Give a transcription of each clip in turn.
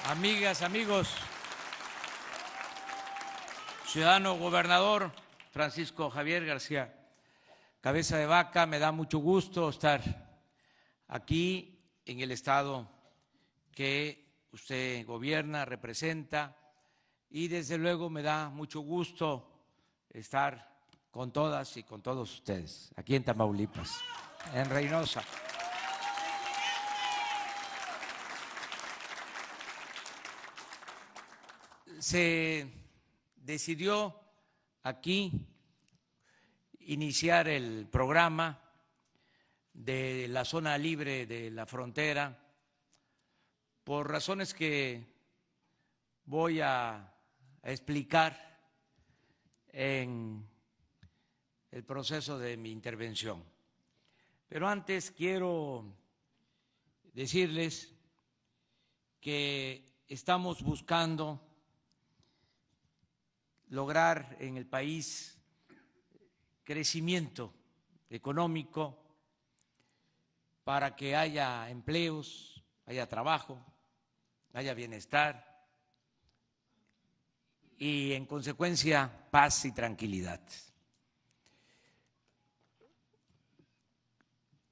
Amigas, amigos, ciudadano gobernador Francisco Javier García Cabeza de Vaca, me da mucho gusto estar aquí en el estado que usted gobierna, representa, y desde luego me da mucho gusto estar con todas y con todos ustedes, aquí en Tamaulipas, en Reynosa. Se decidió aquí iniciar el programa de la zona libre de la frontera por razones que voy a explicar en el proceso de mi intervención. Pero antes quiero decirles que estamos buscando lograr en el país crecimiento económico para que haya empleos, haya trabajo, haya bienestar y, en consecuencia, paz y tranquilidad.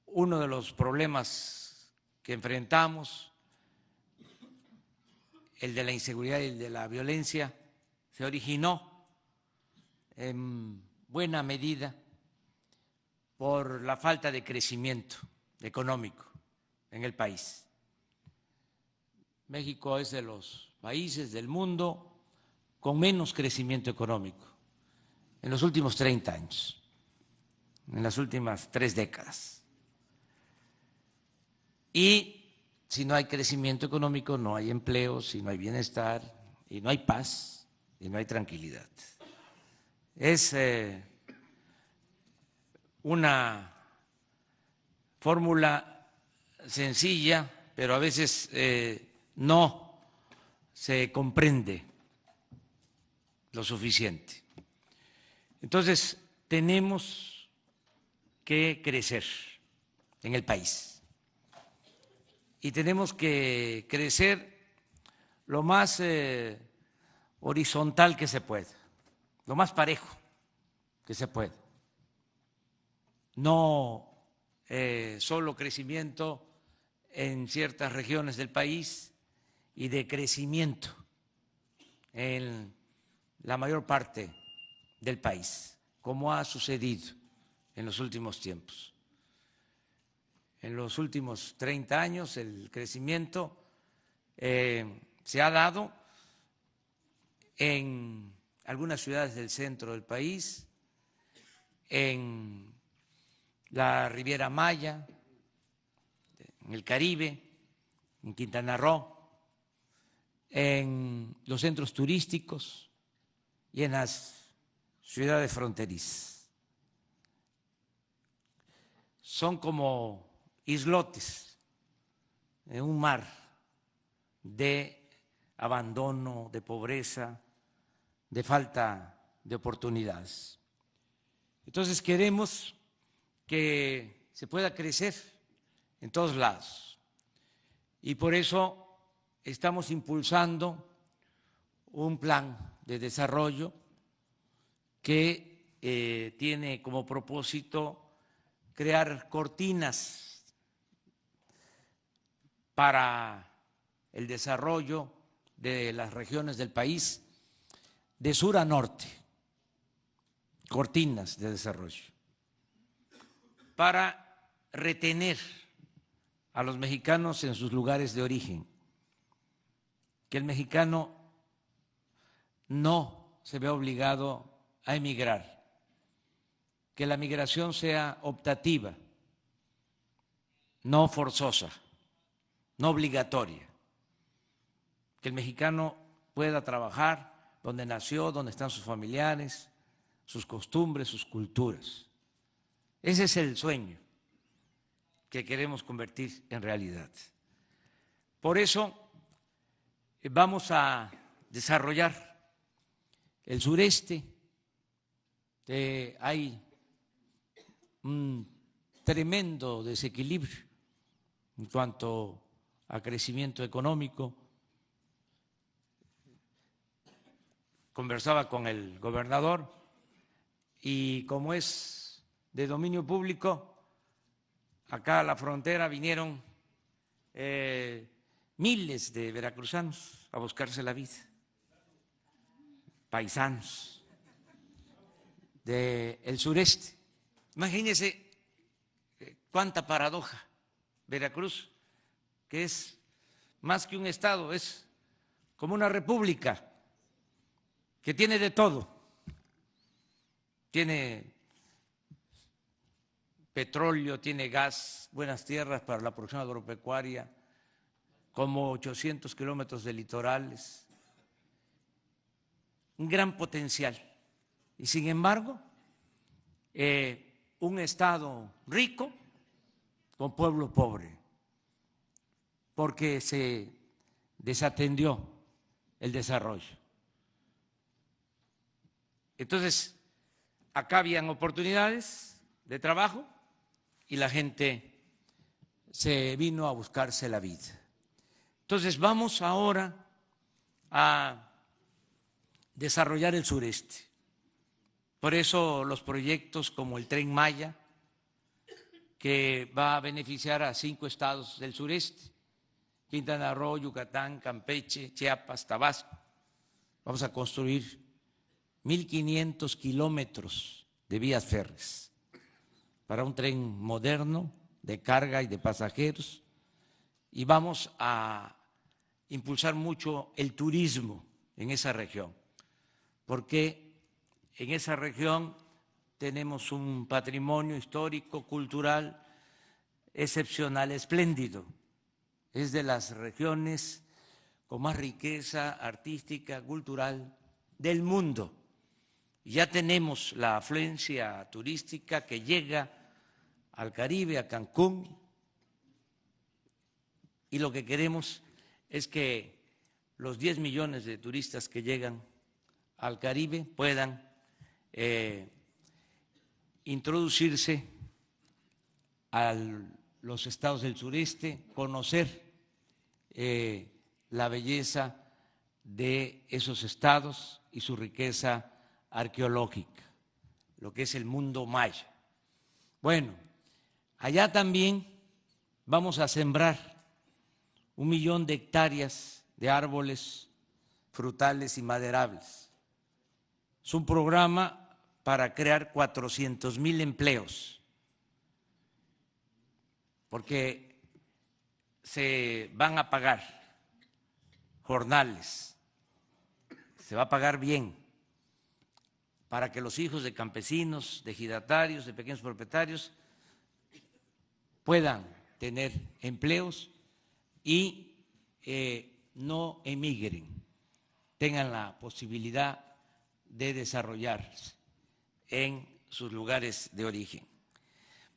Uno de los problemas que enfrentamos, el de la inseguridad y el de la violencia, se originó en buena medida por la falta de crecimiento económico en el país. México es de los países del mundo con menos crecimiento económico en los últimos 30 años, en las últimas 3 décadas. Y si no hay crecimiento económico, no hay empleo, si no hay bienestar y no hay paz y no hay tranquilidad. Es una fórmula sencilla, pero a veces no se comprende lo suficiente. Entonces, tenemos que crecer en el país y tenemos que crecer lo más horizontal que se pueda, lo más parejo que se pueda. No solo crecimiento en ciertas regiones del país y de crecimiento en la mayor parte del país, como ha sucedido en los últimos tiempos. En los últimos 30 años el crecimiento se ha dado en algunas ciudades del centro del país, en la Riviera Maya, en el Caribe, en Quintana Roo, en los centros turísticos y en las ciudades fronterizas. Son como islotes en un mar de abandono, de pobreza, de falta de oportunidades. Entonces queremos que se pueda crecer en todos lados y por eso estamos impulsando un plan de desarrollo que tiene como propósito crear cortinas para el desarrollo de las regiones del país de sur a norte, cortinas de desarrollo, para retener a los mexicanos en sus lugares de origen, que el mexicano no se vea obligado a emigrar, que la migración sea optativa, no forzosa, no obligatoria, que el mexicano pueda trabajar donde nació, donde están sus familiares, sus costumbres, sus culturas. Ese es el sueño que queremos convertir en realidad. Por eso vamos a desarrollar el sureste. Hay un tremendo desequilibrio en cuanto a crecimiento económico conversaba con el gobernador y como es de dominio público, acá a la frontera vinieron miles de veracruzanos a buscarse la vida, paisanos del sureste. Imagínense cuánta paradoja. Veracruz, que es más que un estado, es como una república que tiene de todo. Tiene petróleo, tiene gas, buenas tierras para la producción agropecuaria, como 800 kilómetros de litorales, un gran potencial. Y sin embargo, un estado rico con pueblo pobre, porque se desatendió el desarrollo. Entonces, acá habían oportunidades de trabajo y la gente se vino a buscarse la vida. Entonces, vamos ahora a desarrollar el sureste. Por eso los proyectos como el Tren Maya, que va a beneficiar a 5 estados del sureste, Quintana Roo, Yucatán, Campeche, Chiapas, Tabasco. Vamos a construir 1.500 kilómetros de vías férreas para un tren moderno de carga y de pasajeros, y vamos a impulsar mucho el turismo en esa región, porque en esa región tenemos un patrimonio histórico, cultural, excepcional, espléndido. Es de las regiones con más riqueza artística, cultural del mundo. Ya tenemos la afluencia turística que llega al Caribe, a Cancún, y lo que queremos es que los 10 millones de turistas que llegan al Caribe puedan introducirse a los estados del sureste, conocer la belleza de esos estados y su riqueza arqueológica, lo que es el mundo maya. Bueno, allá también vamos a sembrar 1 millón de hectáreas de árboles frutales y maderables. Es un programa para crear 400,000 empleos, porque se van a pagar jornales, se va a pagar bien, para que los hijos de campesinos, de ejidatarios, de pequeños propietarios puedan tener empleos y no emigren, tengan la posibilidad de desarrollarse en sus lugares de origen.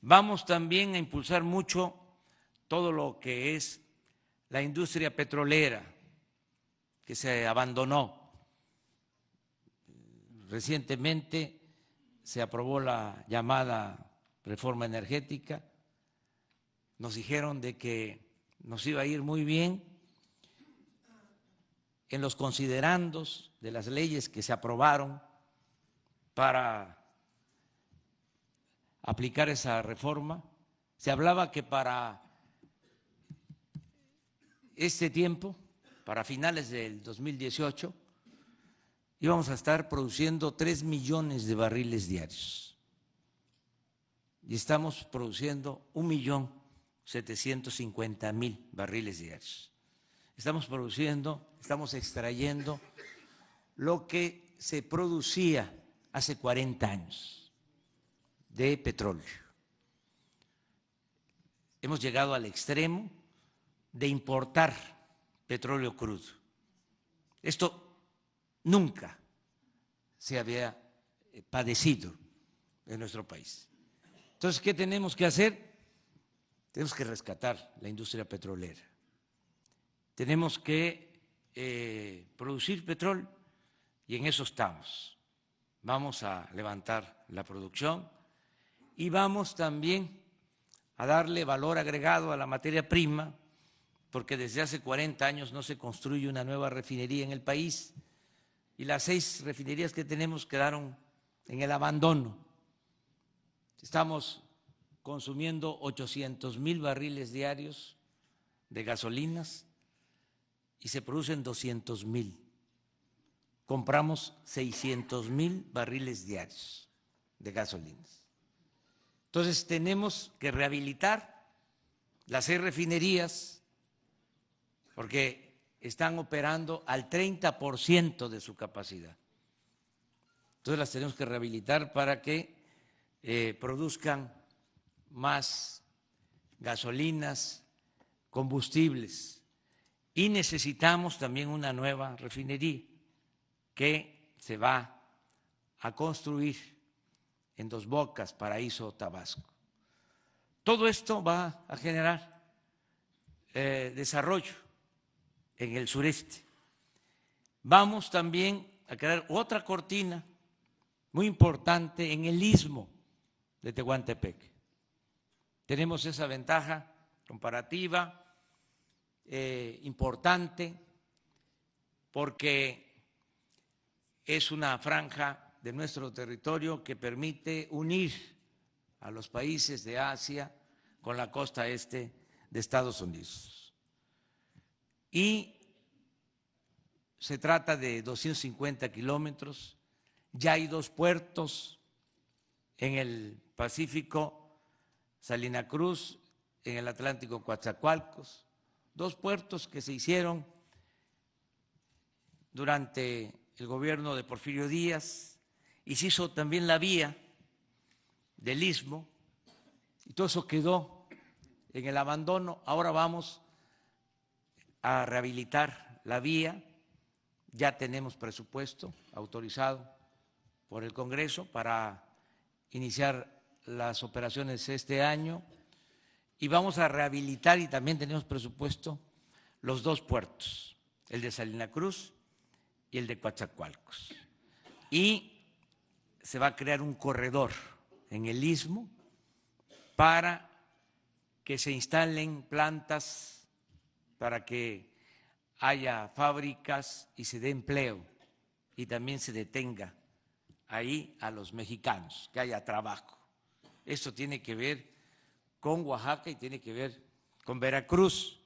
Vamos también a impulsar mucho todo lo que es la industria petrolera, que se abandonó. Recientemente se aprobó la llamada reforma energética. Nos dijeron de que nos iba a ir muy bien en los considerandos de las leyes que se aprobaron para aplicar esa reforma. Se hablaba que para este tiempo, para finales del 2018, íbamos a estar produciendo 3 millones de barriles diarios. Y estamos produciendo 1.750.000 barriles diarios. Estamos produciendo, estamos extrayendo lo que se producía hace 40 años de petróleo. Hemos llegado al extremo de importar petróleo crudo. Esto nunca se había padecido en nuestro país. Entonces, ¿qué tenemos que hacer? Tenemos que rescatar la industria petrolera. Tenemos que producir petróleo y en eso estamos. Vamos a levantar la producción y vamos también a darle valor agregado a la materia prima, porque desde hace 40 años no se construye una nueva refinería en el país. y las 6 refinerías que tenemos quedaron en el abandono. Estamos consumiendo 800,000 barriles diarios de gasolinas y se producen 200,000. Compramos 600,000 barriles diarios de gasolinas. Entonces tenemos que rehabilitar las 6 refinerías porque están operando al 30% de su capacidad. Entonces las tenemos que rehabilitar para que produzcan más gasolinas, combustibles. Y necesitamos también una nueva refinería que se va a construir en Dos Bocas, Paraíso, Tabasco. Todo esto va a generar desarrollo en el sureste. Vamos también a crear otra cortina muy importante en el istmo de Tehuantepec. Tenemos esa ventaja comparativa importante porque es una franja de nuestro territorio que permite unir a los países de Asia con la costa este de Estados Unidos. Y se trata de 250 kilómetros, ya hay 2 puertos en el Pacífico, Salina Cruz, en el Atlántico, Coatzacoalcos, 2 puertos que se hicieron durante el gobierno de Porfirio Díaz, y se hizo también la vía del istmo, y todo eso quedó en el abandono. Ahora vamos a rehabilitar la vía, ya tenemos presupuesto autorizado por el Congreso para iniciar las operaciones este año, y vamos a rehabilitar, y también tenemos presupuesto, los 2 puertos, el de Salina Cruz y el de Coatzacoalcos. Y se va a crear un corredor en el istmo para que se instalen plantas, para que haya fábricas y se dé empleo y también se detenga ahí a los mexicanos, que haya trabajo. Esto tiene que ver con Oaxaca y tiene que ver con Veracruz.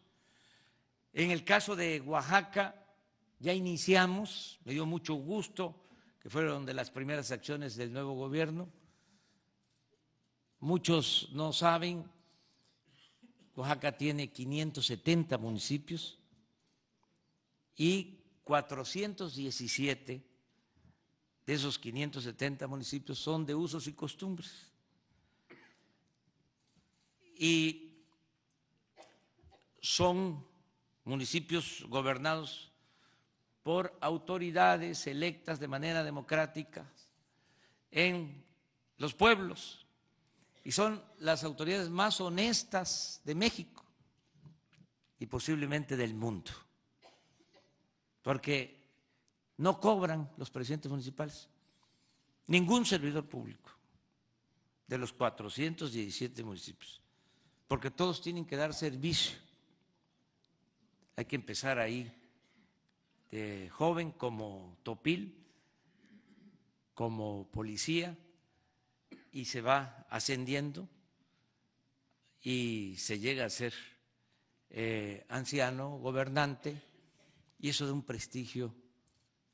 En el caso de Oaxaca ya iniciamos, me dio mucho gusto que fueron de las primeras acciones del nuevo gobierno. Muchos no saben, Oaxaca tiene 570 municipios y 417 de esos 570 municipios son de usos y costumbres. Y son municipios gobernados por autoridades electas de manera democrática en los pueblos, y son las autoridades más honestas de México y posiblemente del mundo, porque no cobran los presidentes municipales, ningún servidor público de los 417 municipios, porque todos tienen que dar servicio. Hay que empezar ahí de joven como topil, como policía, y se va ascendiendo y se llega a ser anciano, gobernante, y eso da un prestigio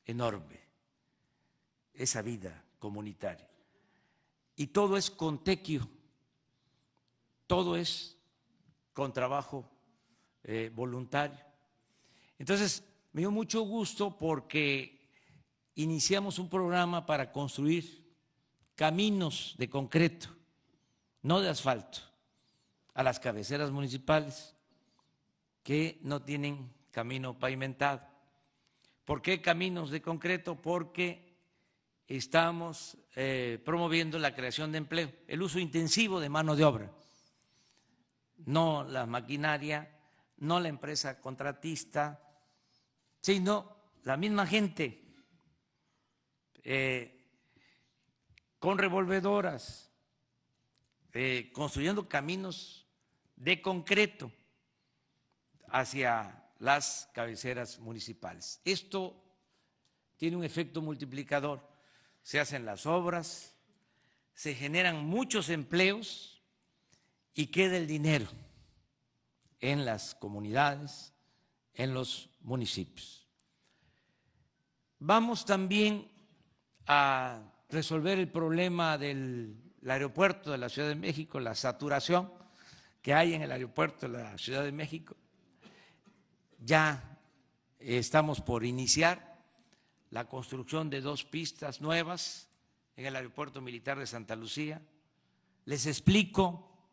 enorme, esa vida comunitaria. Y todo es con tequio, todo es con trabajo voluntario. Entonces, me dio mucho gusto porque iniciamos un programa para construir caminos de concreto, no de asfalto, a las cabeceras municipales que no tienen camino pavimentado. ¿Por qué caminos de concreto? Porque estamos promoviendo la creación de empleo, el uso intensivo de mano de obra, no la maquinaria, no la empresa contratista, sino la misma gente con revolvedoras, construyendo caminos de concreto hacia las cabeceras municipales. Esto tiene un efecto multiplicador. Se hacen las obras, se generan muchos empleos y queda el dinero en las comunidades, en los municipios. Vamos también a resolver el problema del aeropuerto de la Ciudad de México, la saturación que hay en el aeropuerto de la Ciudad de México. Ya estamos por iniciar la construcción de 2 pistas nuevas en el Aeropuerto Militar de Santa Lucía. Les explico,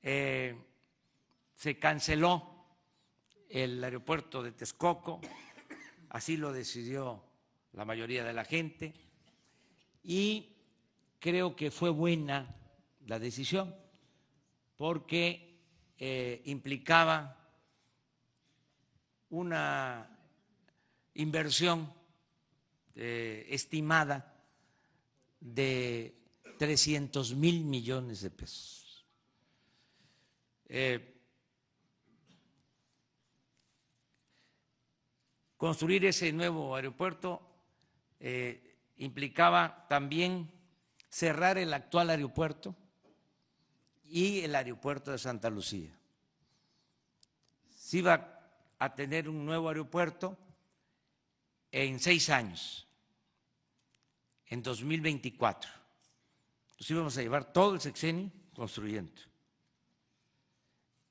se canceló el aeropuerto de Texcoco, así lo decidió la mayoría de la gente, y creo que fue buena la decisión porque implicaba una inversión estimada de 300,000 millones de pesos. Construir ese nuevo aeropuerto implicaba también cerrar el actual aeropuerto y el aeropuerto de Santa Lucía. Se iba a tener un nuevo aeropuerto en 6 años, en 2024. Nos íbamos a llevar todo el sexenio construyendo.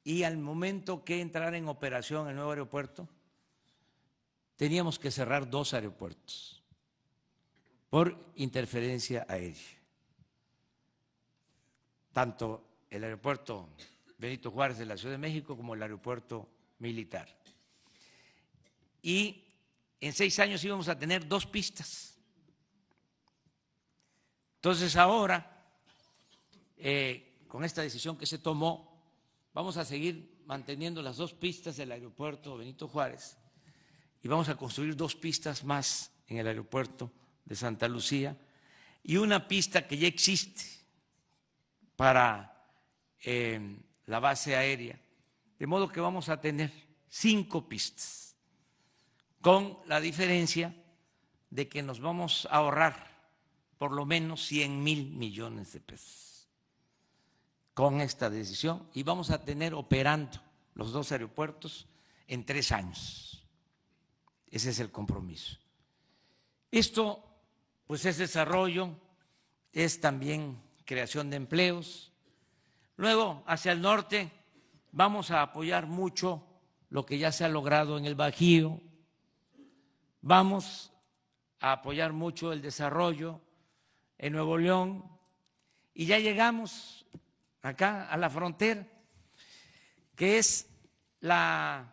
Y al momento que entrara en operación el nuevo aeropuerto, teníamos que cerrar 2 aeropuertos por interferencia aérea. Tanto el aeropuerto Benito Juárez de la Ciudad de México como el aeropuerto militar. Y en 6 años íbamos a tener 2 pistas. Entonces ahora, con esta decisión que se tomó, vamos a seguir manteniendo las 2 pistas del aeropuerto Benito Juárez y vamos a construir 2 pistas más en el aeropuerto de Santa Lucía y una pista que ya existe para la base aérea, de modo que vamos a tener 5 pistas, con la diferencia de que nos vamos a ahorrar por lo menos 100,000 millones de pesos con esta decisión y vamos a tener operando los 2 aeropuertos en 3 años. Ese es el compromiso. Esto, pues, es desarrollo, es también creación de empleos. Luego, hacia el norte, vamos a apoyar mucho lo que ya se ha logrado en el Bajío. Vamos a apoyar mucho el desarrollo en Nuevo León y ya llegamos acá a la frontera, que es la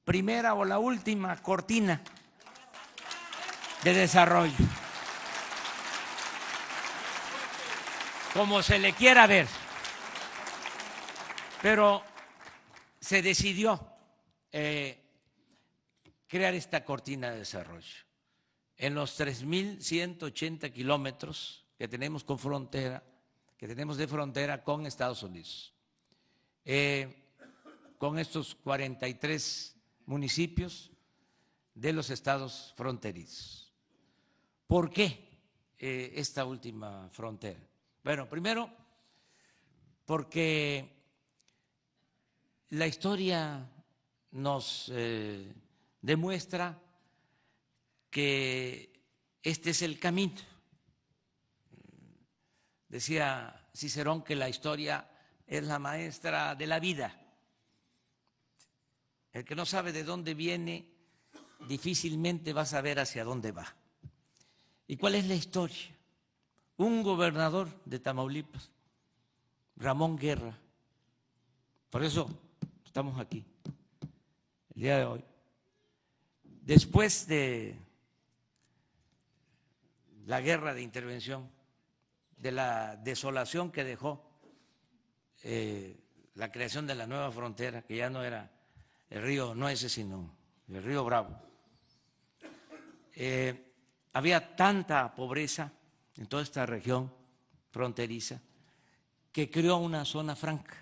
primera o la última cortina de desarrollo, como se le quiera ver, pero se decidió crear esta cortina de desarrollo en los 3,180 kilómetros que tenemos con frontera, que tenemos de frontera con Estados Unidos, con estos 43 municipios de los estados fronterizos. ¿Por qué esta última frontera? Bueno, primero, porque la historia nos demuestra que este es el camino. Decía Cicerón que la historia es la maestra de la vida. El que no sabe de dónde viene, difícilmente va a saber hacia dónde va. ¿Y cuál es la historia? Un gobernador de Tamaulipas, Ramón Guerra, por eso estamos aquí el día de hoy, después de la guerra de intervención, de la desolación que dejó la creación de la nueva frontera, que ya no era el río, no ese, sino el río Bravo. Había tanta pobreza en toda esta región fronteriza que creó una zona franca,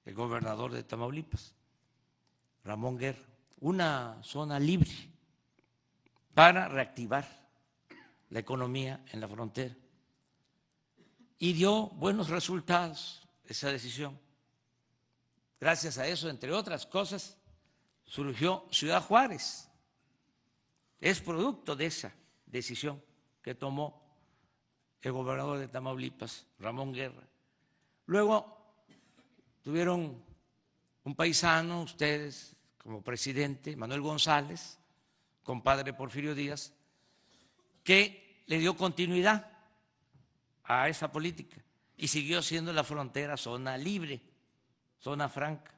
el gobernador de Tamaulipas, Ramón Guerra, una zona libre para reactivar la economía en la frontera. Y dio buenos resultados esa decisión. Gracias a eso, entre otras cosas, surgió Ciudad Juárez. Es producto de esa decisión que tomó el gobernador de Tamaulipas, Ramón Guerra. Luego tuvieron un paisano, ustedes, como presidente, Manuel González, compadre Porfirio Díaz, que le dio continuidad a esa política y siguió siendo la frontera zona libre, zona franca.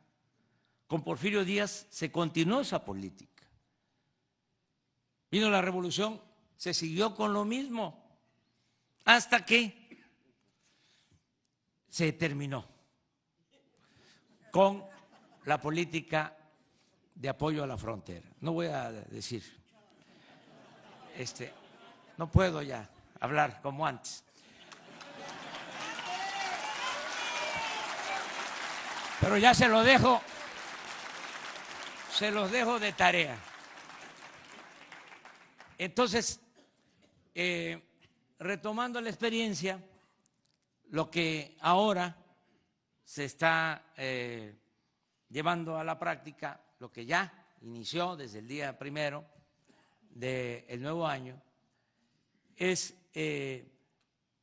Con Porfirio Díaz se continuó esa política. Vino la revolución, se siguió con lo mismo, hasta que se terminó con la política de apoyo a la frontera. No voy a decir, no puedo ya hablar como antes. Pero ya se los dejo de tarea. Entonces, retomando la experiencia, lo que ahora se está llevando a la práctica, lo que ya inició desde el día 1 del nuevo año, es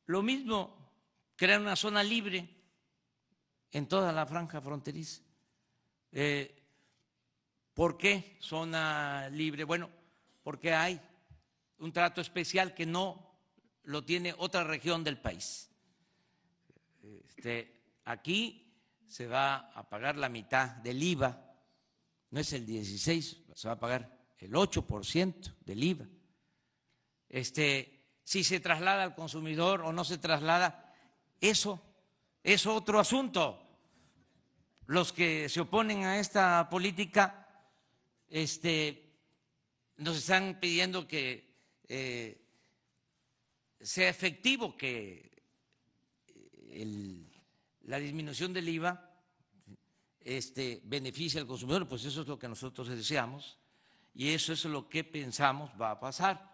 lo mismo, crear una zona libre en toda la franja fronteriza. ¿Por qué zona libre? Bueno, porque hay un trato especial que no lo tiene otra región del país. Aquí se va a pagar la mitad del IVA, no es el 16%, se va a pagar el 8% del IVA. Si se traslada al consumidor o no se traslada, eso es otro asunto. Los que se oponen a esta política nos están pidiendo que sea efectivo, que la disminución del IVA beneficie al consumidor. Pues eso es lo que nosotros deseamos y eso es lo que pensamos va a pasar.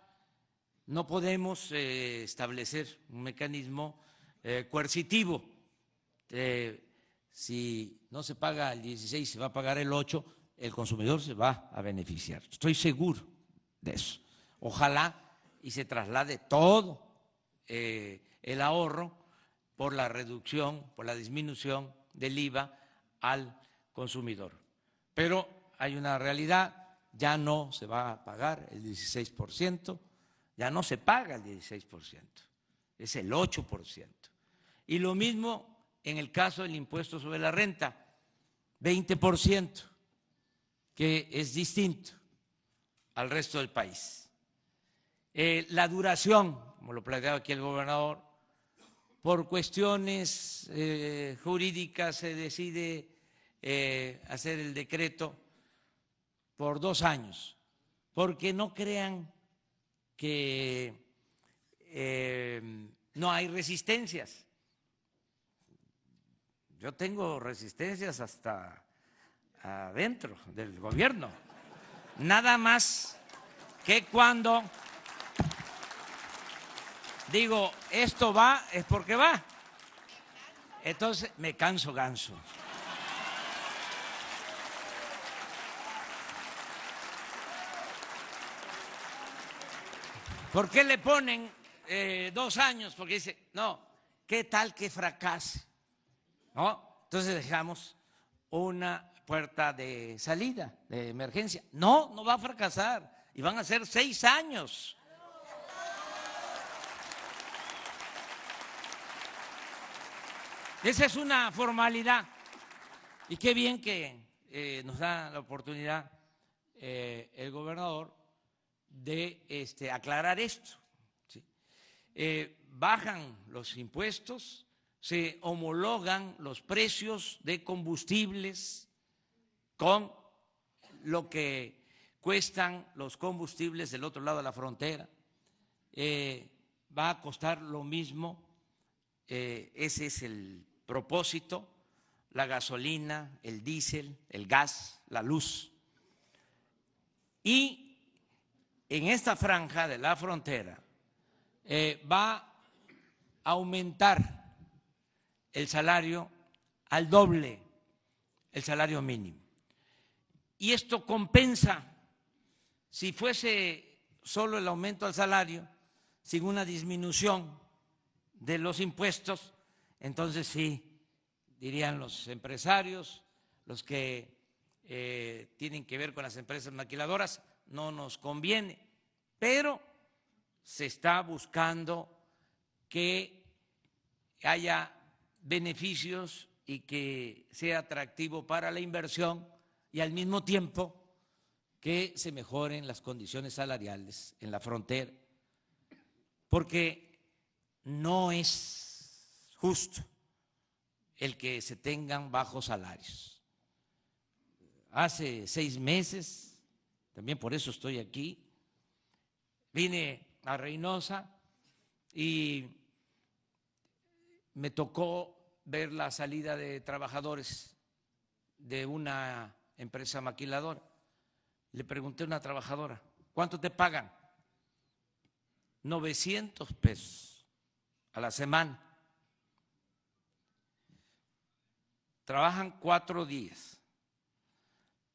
No podemos establecer un mecanismo coercitivo. Si no se paga el 16, se va a pagar el 8, el consumidor se va a beneficiar. Estoy seguro de eso. Ojalá y se traslade todo el ahorro por la reducción, por la disminución del IVA al consumidor. Pero hay una realidad, ya no se va a pagar el 16%, ya no se paga el 16%, es el 8%. Y lo mismo en el caso del impuesto sobre la renta, 20%, que es distinto al resto del país. La duración, como lo planteaba aquí el gobernador, por cuestiones jurídicas se decide hacer el decreto por 2 años, porque no crean que no hay resistencias. Yo tengo resistencias hasta adentro del gobierno. Nada más que cuando digo esto va, es porque va. Entonces me canso ganso. ¿Por qué le ponen 2 años? Porque dice, no, ¿qué tal que fracase? ¿No? Entonces dejamos una puerta de salida, de emergencia. No, no va a fracasar y van a ser 6 años. Esa es una formalidad y qué bien que nos da la oportunidad el gobernador de aclarar esto. ¿Sí? Bajan los impuestos, se homologan los precios de combustibles con lo que cuestan los combustibles del otro lado de la frontera. Va a costar lo mismo, ese es el propósito, la gasolina, el diésel, el gas, la luz. Y en esta franja de la frontera va a aumentar el salario al doble, el salario mínimo. Y esto compensa, si fuese solo el aumento al salario, sin una disminución de los impuestos, entonces sí, dirían los empresarios, los que tienen que ver con las empresas maquiladoras, no nos conviene, pero se está buscando que haya beneficios y que sea atractivo para la inversión y al mismo tiempo que se mejoren las condiciones salariales en la frontera, porque no es justo el que se tengan bajos salarios. Hace 6 meses, también por eso estoy aquí, vine a Reynosa y me tocó ver la salida de trabajadores de una empresa maquiladora. Le pregunté a una trabajadora, ¿cuánto te pagan? 900 pesos a la semana. Trabajan 4 días,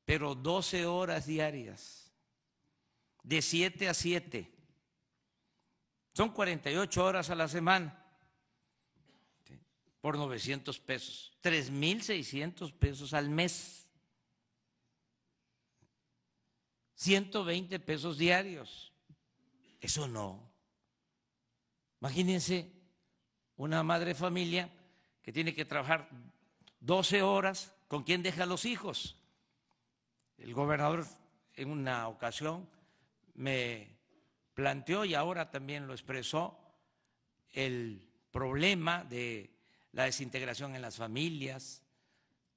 pero 12 horas diarias, de 7 a 7. Son 48 horas a la semana por 900 pesos, 3,600 pesos al mes, 120 pesos diarios. Eso no. Imagínense una madre de familia que tiene que trabajar 12 horas, ¿con quién deja a los hijos? El gobernador en una ocasión me planteó, y ahora también lo expresó, el problema de la desintegración en las familias,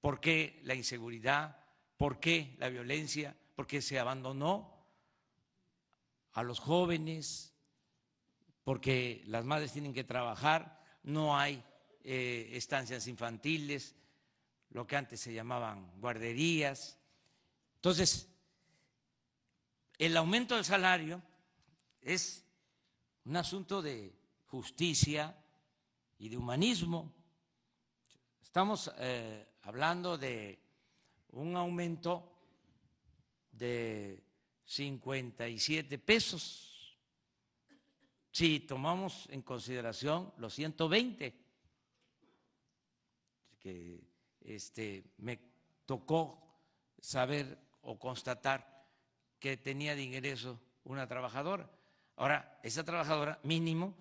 por qué la inseguridad, por qué la violencia, por qué se abandonó a los jóvenes, porque las madres tienen que trabajar, no hay estancias infantiles, lo que antes se llamaban guarderías. Entonces, el aumento del salario es un asunto de justicia y de humanismo. Estamos hablando de un aumento de 57 pesos, si tomamos en consideración los 120 que me tocó saber o constatar que tenía de ingreso una trabajadora. Ahora, esa trabajadora mínimo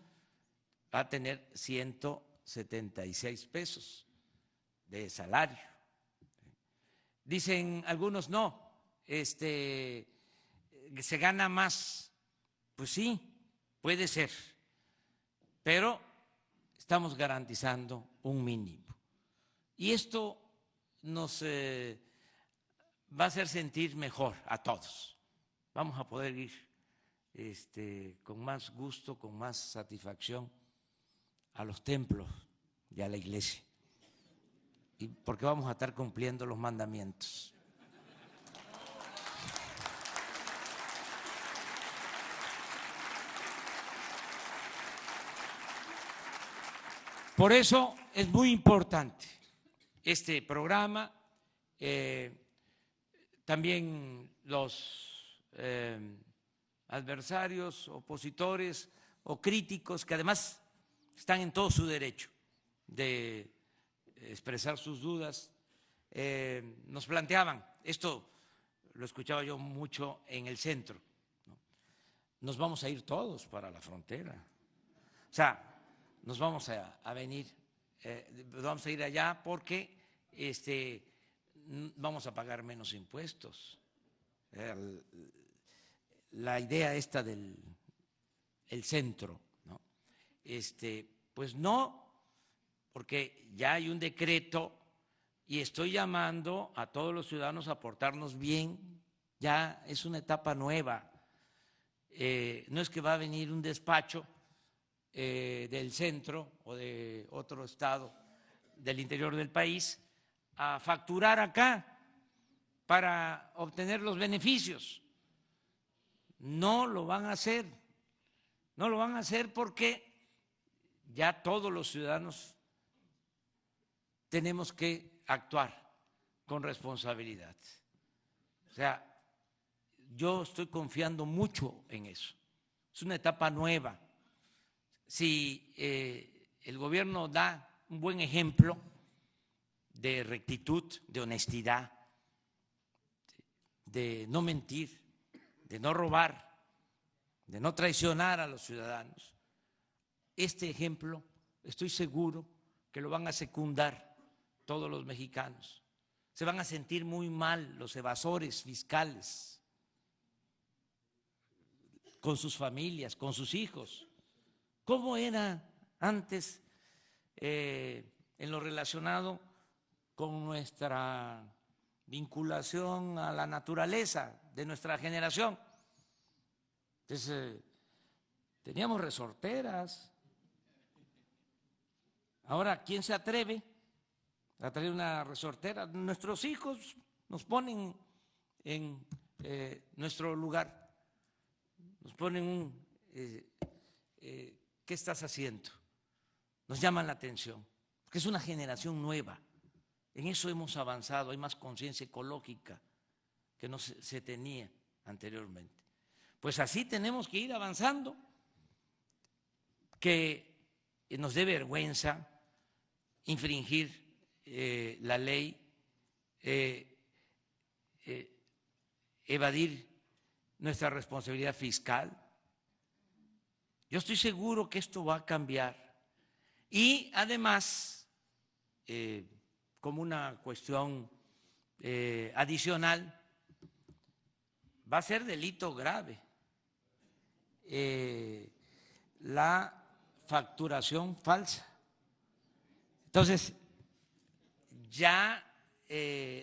va a tener 176 pesos de salario. Dicen algunos, no, se gana más. Pues sí, puede ser, pero estamos garantizando un mínimo. Y esto nos va a hacer sentir mejor a todos. Vamos a poder ir con más gusto, con más satisfacción a los templos y a la iglesia, y porque vamos a estar cumpliendo los mandamientos. Por eso es muy importante este programa. También los adversarios, opositores o críticos, que además están en todo su derecho de expresar sus dudas, nos planteaban, esto lo escuchaba yo mucho en el centro, ¿no? Nos vamos a ir todos para la frontera, o sea, nos vamos a venir, vamos a ir allá porque vamos a pagar menos impuestos. La idea esta del centro, ¿no? Pues no, porque ya hay un decreto y estoy llamando a todos los ciudadanos a portarnos bien. Ya es una etapa nueva. No es que va a venir un despacho del centro o de otro estado del interior del país a facturar acá para obtener los beneficios. no lo van a hacer. No lo van a hacer porque ya todos los ciudadanos tenemos que actuar con responsabilidad. O sea, yo estoy confiando mucho en eso. Es una etapa nueva. Si el gobierno da un buen ejemplo de rectitud, de honestidad, de no mentir, de no robar, de no traicionar a los ciudadanos, este ejemplo estoy seguro que lo van a secundar todos los mexicanos. Se van a sentir muy mal los evasores fiscales con sus familias, con sus hijos. ¿Cómo era antes en lo relacionado con nuestra vinculación a la naturaleza de nuestra generación? Entonces, teníamos resorteras. Ahora, ¿quién se atreve a traer una resortera? Nuestros hijos nos ponen en nuestro lugar, nos ponen un ¿qué estás haciendo? Nos llaman la atención, porque es una generación nueva. En eso hemos avanzado, hay más conciencia ecológica que no se tenía anteriormente. Pues así tenemos que ir avanzando, que nos dé vergüenza infringir la ley, evadir nuestra responsabilidad fiscal. Yo estoy seguro que esto va a cambiar y además, como una cuestión adicional, va a ser delito grave la facturación falsa. Entonces, ya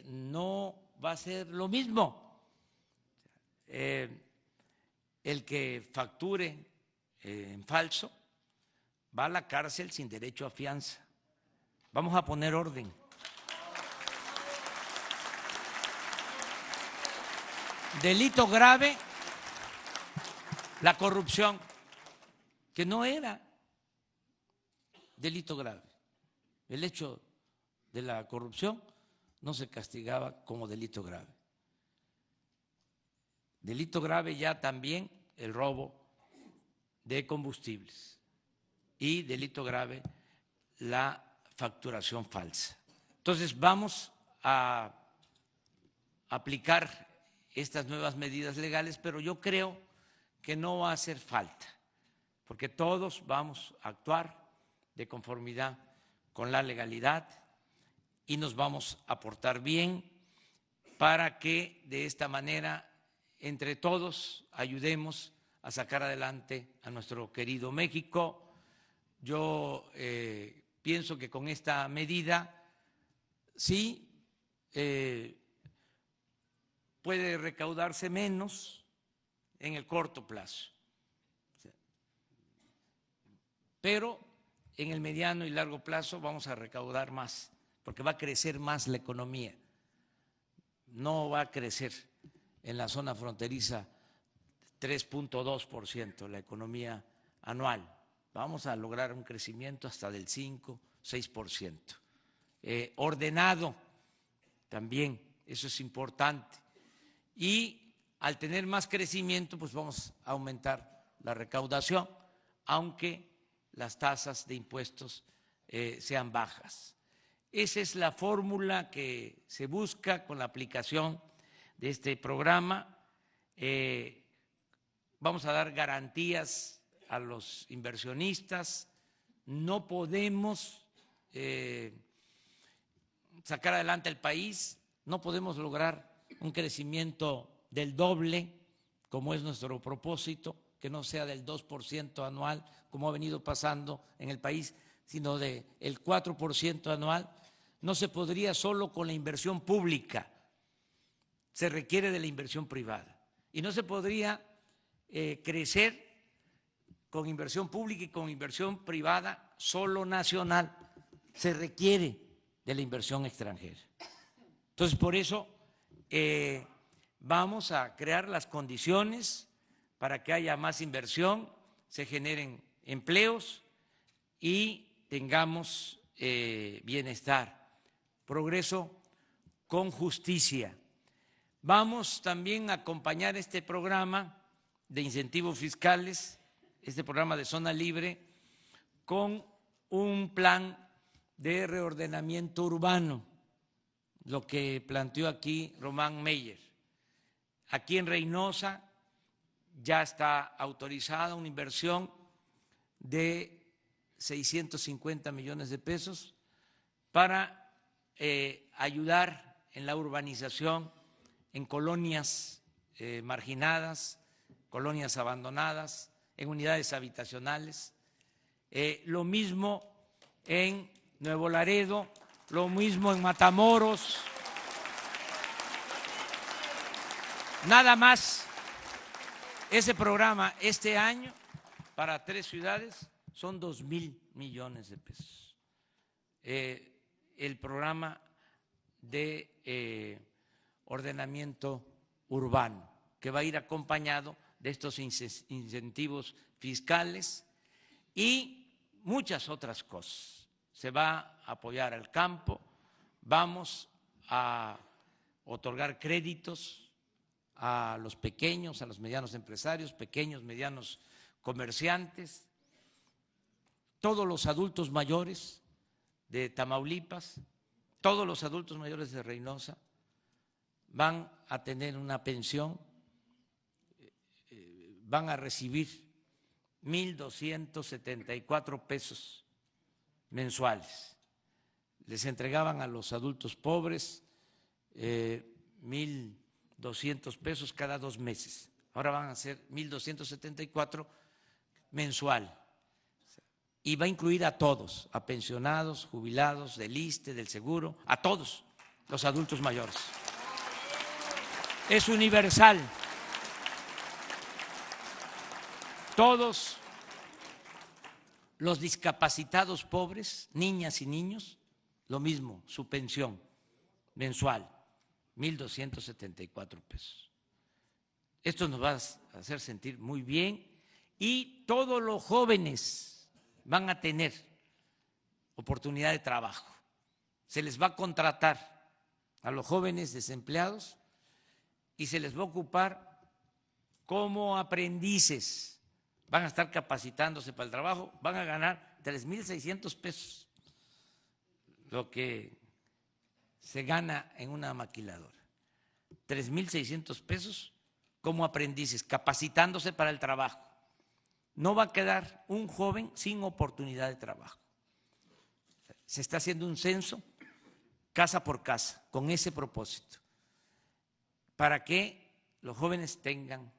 no va a ser lo mismo el que facture en falso, va a la cárcel sin derecho a fianza. Vamos a poner orden. Delito grave, la corrupción, que no era delito grave. El hecho de la corrupción no se castigaba como delito grave. Delito grave ya también el robo de combustibles y delito grave la facturación falsa. Entonces vamos a aplicar estas nuevas medidas legales, pero yo creo que no va a hacer falta, porque todos vamos a actuar de conformidad con la legalidad y nos vamos a portar bien para que de esta manera entre todos ayudemos a sacar adelante a nuestro querido México. Yo pienso que con esta medida sí puede recaudarse menos en el corto plazo, pero en el mediano y largo plazo vamos a recaudar más, porque va a crecer más la economía. No va a crecer en la zona fronteriza 3.2% la economía anual. Vamos a lograr un crecimiento hasta del 5, 6%. Ordenado también, eso es importante. Y al tener más crecimiento, pues vamos a aumentar la recaudación, aunque las tasas de impuestos sean bajas. Esa es la fórmula que se busca con la aplicación de este programa. Vamos a dar garantías a los inversionistas. No podemos sacar adelante el país, no podemos lograr un crecimiento del doble, como es nuestro propósito, que no sea del 2% anual, como ha venido pasando en el país, sino del 4% anual. No se podría solo con la inversión pública, se requiere de la inversión privada. Y no se podría crecer con inversión pública y con inversión privada solo nacional, se requiere de la inversión extranjera. Entonces, por eso vamos a crear las condiciones para que haya más inversión, se generen empleos y tengamos bienestar, progreso con justicia. Vamos también a acompañar este programa de incentivos fiscales, este programa de zona libre, con un plan de reordenamiento urbano, lo que planteó aquí Román Meyer. Aquí en Reynosa ya está autorizada una inversión de 650 millones de pesos para ayudar en la urbanización en colonias marginadas, colonias abandonadas, en unidades habitacionales. Lo mismo en Nuevo Laredo, lo mismo en Matamoros. Nada más, ese programa este año para 3 ciudades son 2,000 millones de pesos. El programa de ordenamiento urbano, que va a ir acompañado de estos incentivos fiscales y muchas otras cosas. Se va a apoyar al campo, vamos a otorgar créditos a los pequeños, a los medianos empresarios, pequeños, medianos comerciantes, todos los adultos mayores de Tamaulipas, todos los adultos mayores de Reynosa van a tener una pensión, van a recibir 1,274 pesos mensuales. Les entregaban a los adultos pobres 1,200 pesos cada 2 meses. Ahora van a ser 1,274 mensual. Y va a incluir a todos, a pensionados, jubilados, del ISSSTE, del Seguro, a todos los adultos mayores. Es universal. Todos los discapacitados pobres, niñas y niños, lo mismo, su pensión mensual, 1,274 pesos. Esto nos va a hacer sentir muy bien y todos los jóvenes van a tener oportunidad de trabajo. Se les va a contratar a los jóvenes desempleados y se les va a ocupar como aprendices. Van a estar capacitándose para el trabajo, van a ganar 3,600 pesos, lo que se gana en una maquiladora. 3,600 pesos como aprendices, capacitándose para el trabajo. No va a quedar un joven sin oportunidad de trabajo. Se está haciendo un censo casa por casa con ese propósito, para que los jóvenes tengan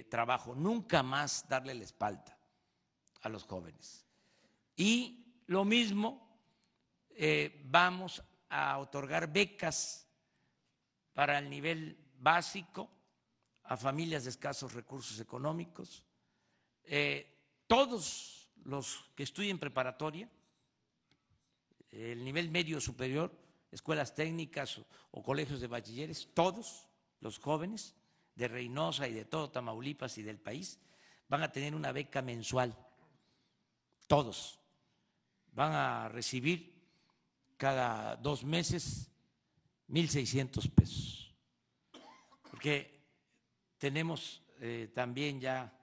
trabajo, nunca más darle la espalda a los jóvenes. Y lo mismo, vamos a otorgar becas para el nivel básico a familias de escasos recursos económicos. Todos los que estudien preparatoria, el nivel medio superior, escuelas técnicas o colegios de bachilleres, todos los jóvenes de Reynosa y de todo Tamaulipas y del país van a tener una beca mensual. Todos van a recibir cada 2 meses 1,600 pesos. Porque tenemos también ya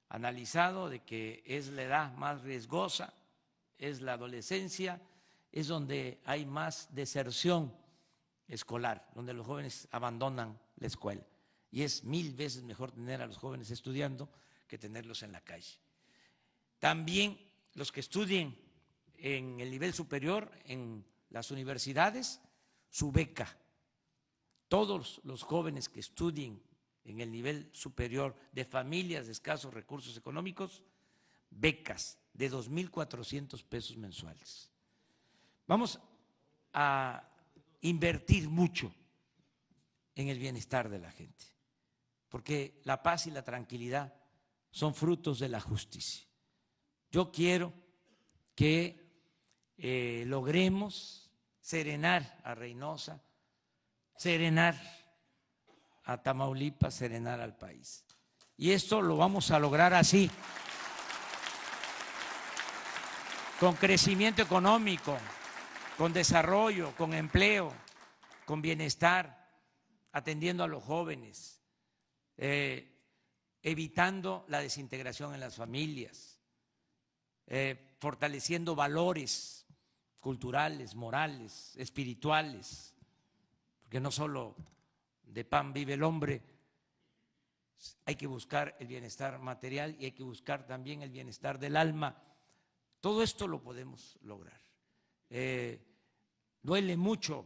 analizado de que es la edad más riesgosa, es la adolescencia, es donde hay más deserción escolar, donde los jóvenes abandonan la escuela. Y es 1000 veces mejor tener a los jóvenes estudiando que tenerlos en la calle. También los que estudien en el nivel superior, en las universidades, su beca. Todos los jóvenes que estudien en el nivel superior de familias de escasos recursos económicos, becas de 2,400 pesos mensuales. Vamos a invertir mucho en el bienestar de la gente, porque la paz y la tranquilidad son frutos de la justicia. Yo quiero que logremos serenar a Reynosa, serenar a Tamaulipas, serenar al país. Y esto lo vamos a lograr así, con crecimiento económico, con desarrollo, con empleo, con bienestar, atendiendo a los jóvenes, evitando la desintegración en las familias, fortaleciendo valores culturales, morales, espirituales, porque no solo de pan vive el hombre, hay que buscar el bienestar material y hay que buscar también el bienestar del alma. Todo esto lo podemos lograr. Duele mucho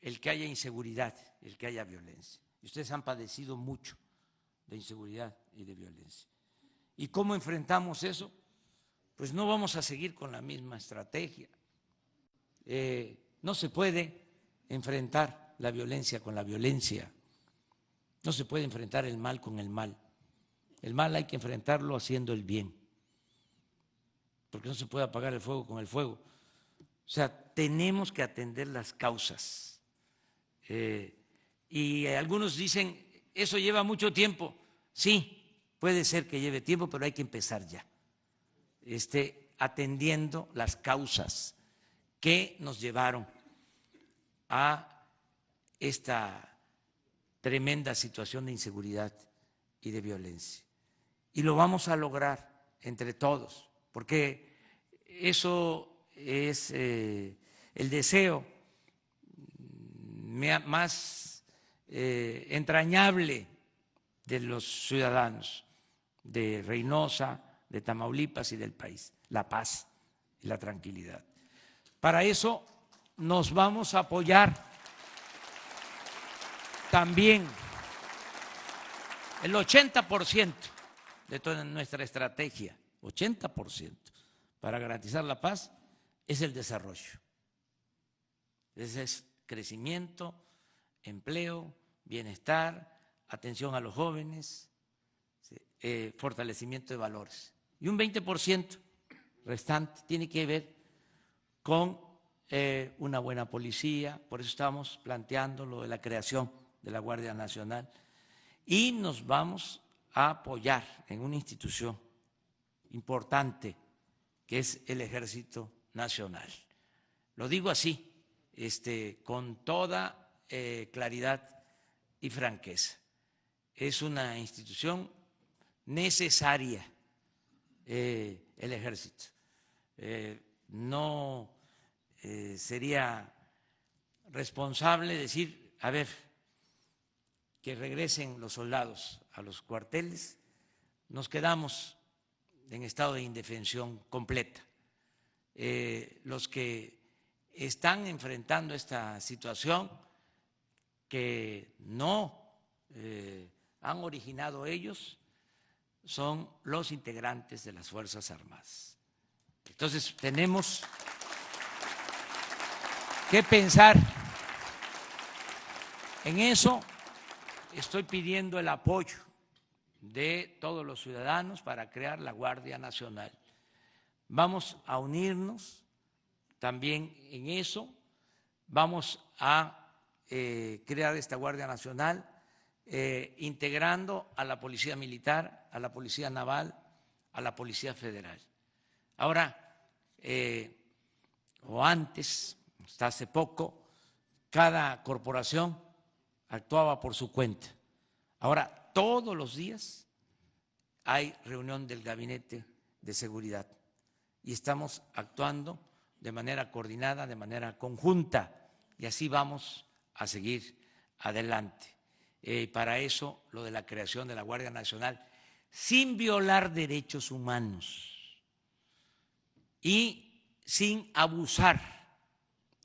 el que haya inseguridad, el que haya violencia. Y ustedes han padecido mucho de inseguridad y de violencia. ¿Y cómo enfrentamos eso? Pues no vamos a seguir con la misma estrategia. No se puede enfrentar la violencia con la violencia. No se puede enfrentar el mal con el mal. El mal hay que enfrentarlo haciendo el bien, porque no se puede apagar el fuego con el fuego. O sea, tenemos que atender las causas. Y algunos dicen, eso lleva mucho tiempo. Sí, puede ser que lleve tiempo, pero hay que empezar ya, atendiendo las causas que nos llevaron a esta tremenda situación de inseguridad y de violencia. Y lo vamos a lograr entre todos, porque eso es el deseo más entrañable de los ciudadanos de Reynosa, de Tamaulipas y del país, la paz y la tranquilidad. Para eso nos vamos a apoyar también el 80% de toda nuestra estrategia, 80% para garantizar la paz es el desarrollo. Ese es crecimiento, empleo, bienestar, atención a los jóvenes, fortalecimiento de valores. Y un 20% restante tiene que ver con una buena policía, por eso estamos planteando lo de la creación de la Guardia Nacional, y nos vamos a apoyar en una institución importante que es el Ejército Nacional. Lo digo así, con toda claridad y franqueza. Es una institución necesaria, el Ejército. No sería responsable decir, a ver, que regresen los soldados a los cuarteles, nos quedamos en estado de indefensión completa. Los que están enfrentando esta situación, que no han originado ellos, son los integrantes de las Fuerzas Armadas. Entonces tenemos que pensar en eso. Estoy pidiendo el apoyo de todos los ciudadanos para crear la Guardia Nacional. Vamos a unirnos también en eso, vamos a crear esta Guardia Nacional integrando a la Policía Militar, a la Policía Naval, a la Policía Federal. Ahora, o antes, hasta hace poco, cada corporación actuaba por su cuenta. Ahora, todos los días hay reunión del Gabinete de Seguridad y estamos actuando de manera coordinada, de manera conjunta, y así vamos a seguir adelante. Para eso, lo de la creación de la Guardia Nacional, sin violar derechos humanos y sin abusar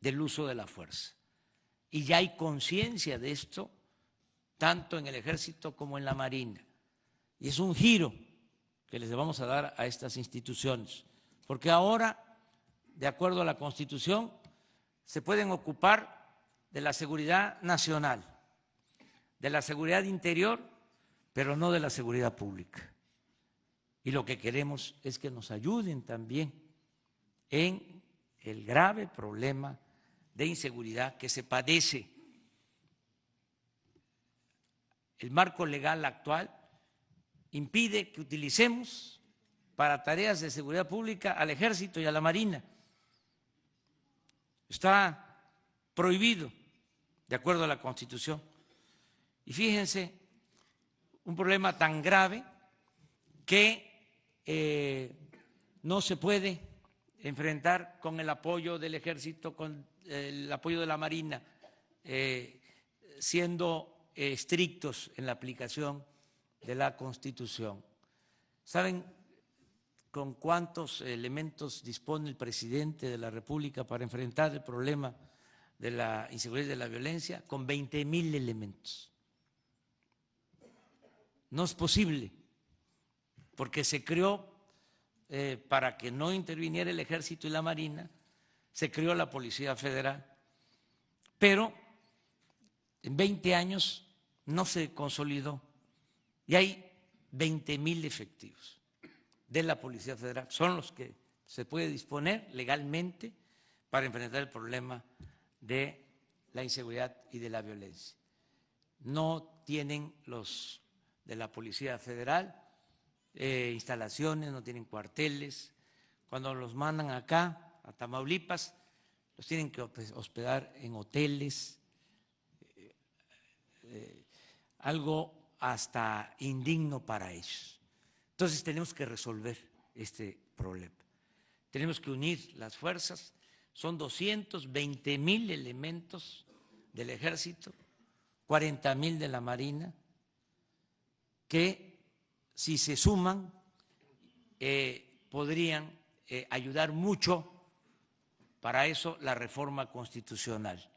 del uso de la fuerza. Y ya hay conciencia de esto, tanto en el Ejército como en la Marina. Y es un giro que les vamos a dar a estas instituciones, porque ahora, de acuerdo a la Constitución, se pueden ocupar de la seguridad nacional, de la seguridad interior, pero no de la seguridad pública. Y lo que queremos es que nos ayuden también en el grave problema de inseguridad que se padece. El marco legal actual impide que utilicemos para tareas de seguridad pública al Ejército y a la Marina. Está prohibido, de acuerdo a la Constitución. Y fíjense, un problema tan grave que no se puede enfrentar con el apoyo del Ejército, con el apoyo de la Marina, siendo estrictos en la aplicación de la Constitución. ¿Saben con cuántos elementos dispone el presidente de la República para enfrentar el problema de la inseguridad y de la violencia? Con 20,000 elementos. No es posible, porque se creó, para que no interviniera el Ejército y la Marina, se creó la Policía Federal, pero en 20 años no se consolidó y hay 20,000 efectivos de la Policía Federal, son los que se puede disponer legalmente para enfrentar el problema de la inseguridad y de la violencia. No tienen los de la Policía Federal instalaciones, no tienen cuarteles. Cuando los mandan acá, a Tamaulipas, los tienen que hospedar en hoteles, algo hasta indigno para ellos. Entonces tenemos que resolver este problema. Tenemos que unir las fuerzas. Son 220,000 elementos del Ejército, 40,000 de la Marina, que si se suman podrían ayudar mucho para eso la reforma constitucional,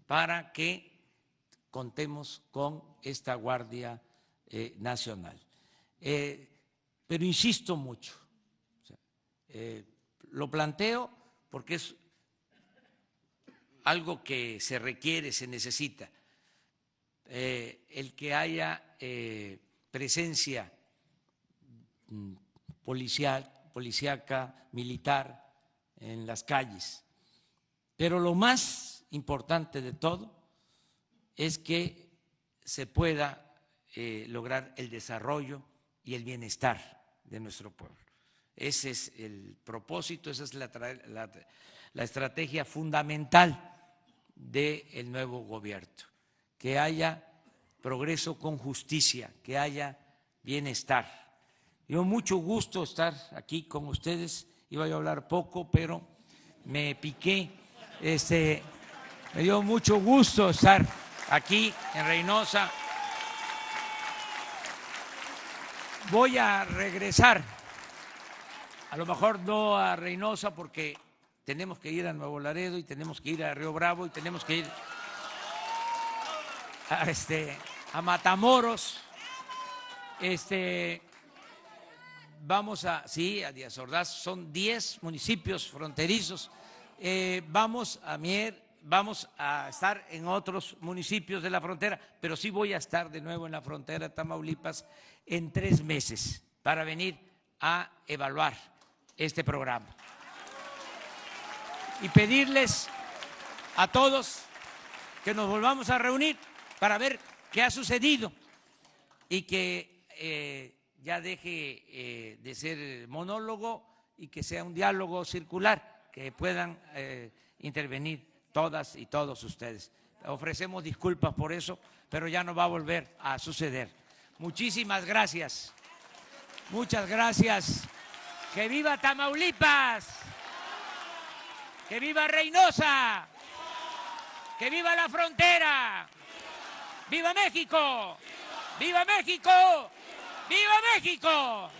para que contemos con esta Guardia Nacional. Pero insisto mucho, lo planteo porque es algo que se requiere, se necesita, el que haya presencia policíaca, militar en las calles. Pero lo más importante de todo es que se pueda lograr el desarrollo y el bienestar de nuestro pueblo. Ese es el propósito, esa es la estrategia fundamental del nuevo gobierno, que haya progreso con justicia, que haya bienestar. Yo mucho gusto estar aquí con ustedes, iba a hablar poco, pero me piqué, me dio mucho gusto estar aquí en Reynosa. Voy a regresar, a lo mejor no a Reynosa porque tenemos que ir a Nuevo Laredo y tenemos que ir a Río Bravo y tenemos que ir a Matamoros, vamos a Díaz Ordaz, son 10 municipios fronterizos, vamos a Mier, vamos a estar en otros municipios de la frontera, pero sí voy a estar de nuevo en la frontera de Tamaulipas en 3 meses para venir a evaluar este programa. Y pedirles a todos que nos volvamos a reunir para ver qué ha sucedido y que ya deje de ser monólogo y que sea un diálogo circular, que puedan intervenir todas y todos ustedes. Ofrecemos disculpas por eso, pero ya no va a volver a suceder. Muchísimas gracias. Muchas gracias. ¡Que viva Tamaulipas! ¡Que viva Reynosa! ¡Que viva la frontera! ¡Viva México! ¡Viva México! ¡Viva México!